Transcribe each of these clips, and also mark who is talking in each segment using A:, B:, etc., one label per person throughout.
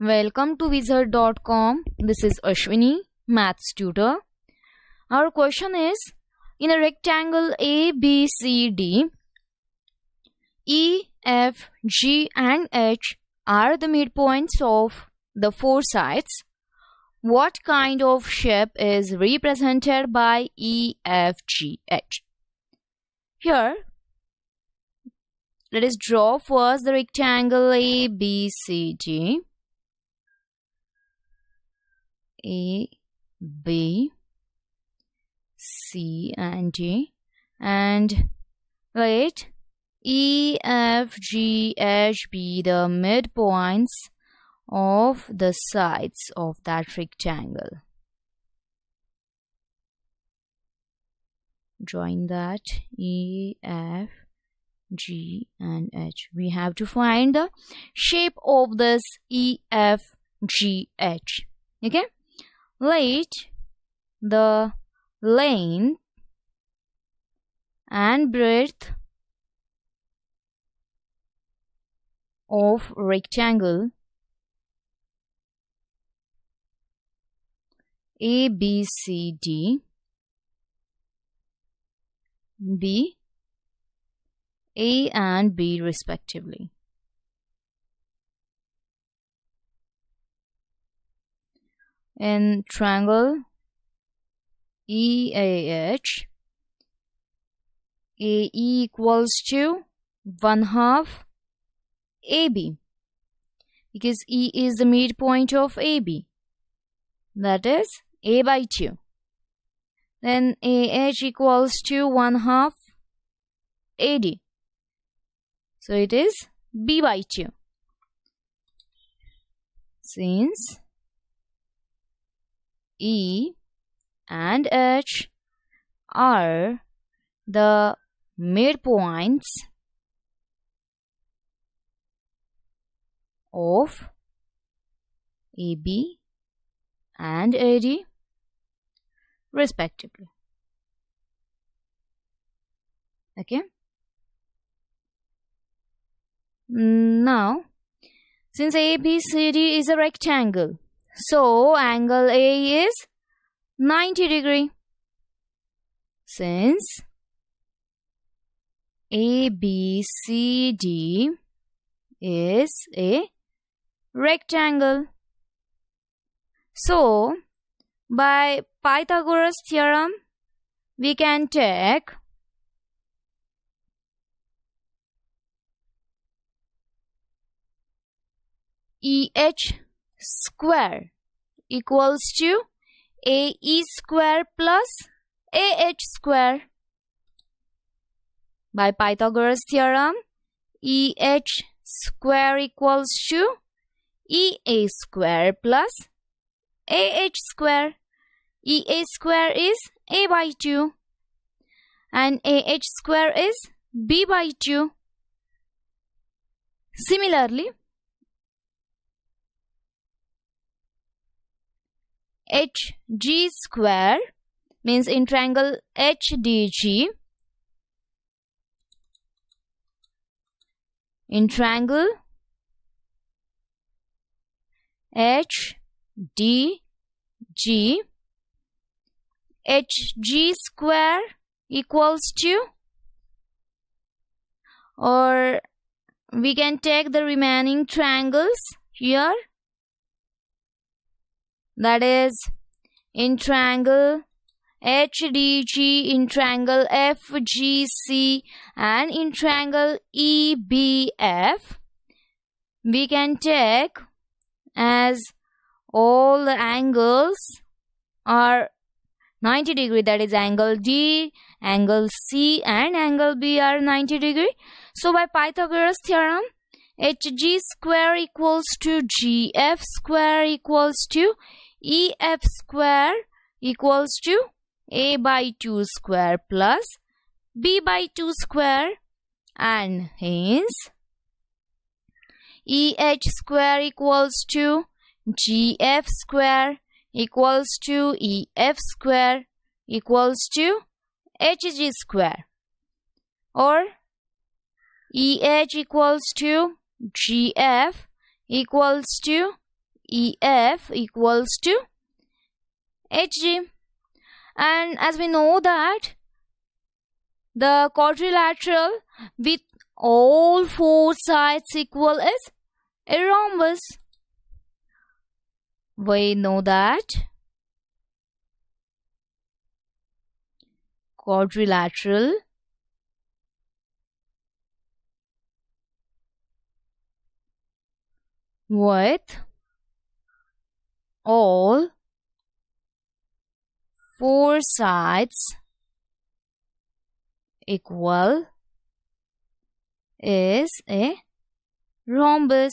A: Welcome to wizard.com. This is Ashwini, maths tutor. Our question is, in a rectangle ABCD, E, F, G and H are the midpoints of the four sides. What kind of shape is represented by E, F, G, H? Here, let us draw first the rectangle ABCD. A, B, C and D, and let E, F, G, H be the midpoints of the sides of that rectangle. Drawing that E, F, G and H. We have to find the shape of this E, F, G, H. Okay? Let the length and breadth of rectangle ABCD be A and B respectively. In triangle EAH, AE equals to 1/2 AB, because E is the midpoint of AB, that is A by 2. Then AH equals to 1/2 AD, so it is B by 2. Since E and H are the midpoints of AB and AD respectively. Okay. Now, since ABCD is a rectangle, so angle A is 90 degree. Since ABCD is a rectangle, so by Pythagoras theorem we can take EH square equals to AE square plus AH square. By Pythagoras theorem, EH square equals to EA square plus AH square. EA square is A by 2 and AH square is B by 2. Similarly, HG square means in triangle HDG, in triangle HDG, HG square equals to, or we can take the remaining triangles here, that is in triangle HDG, in triangle FGC and in triangle EBF, we can take as all the angles are 90 degree, that is angle D, angle C and angle B are 90 degree. So by Pythagoras theorem, HG square equals to GF square equals to EF square equals to A by 2 square plus B by 2 square, and hence EH square equals to GF square equals to EF square equals to HG square, or EH equals to GF equals to EF equals to HG. And as we know that the quadrilateral with all four sides equal is a rhombus. We know that quadrilateral with all four sides equal is a rhombus.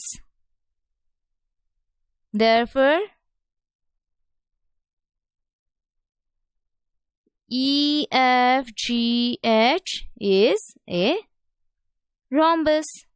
A: Therefore, EFGH is a rhombus.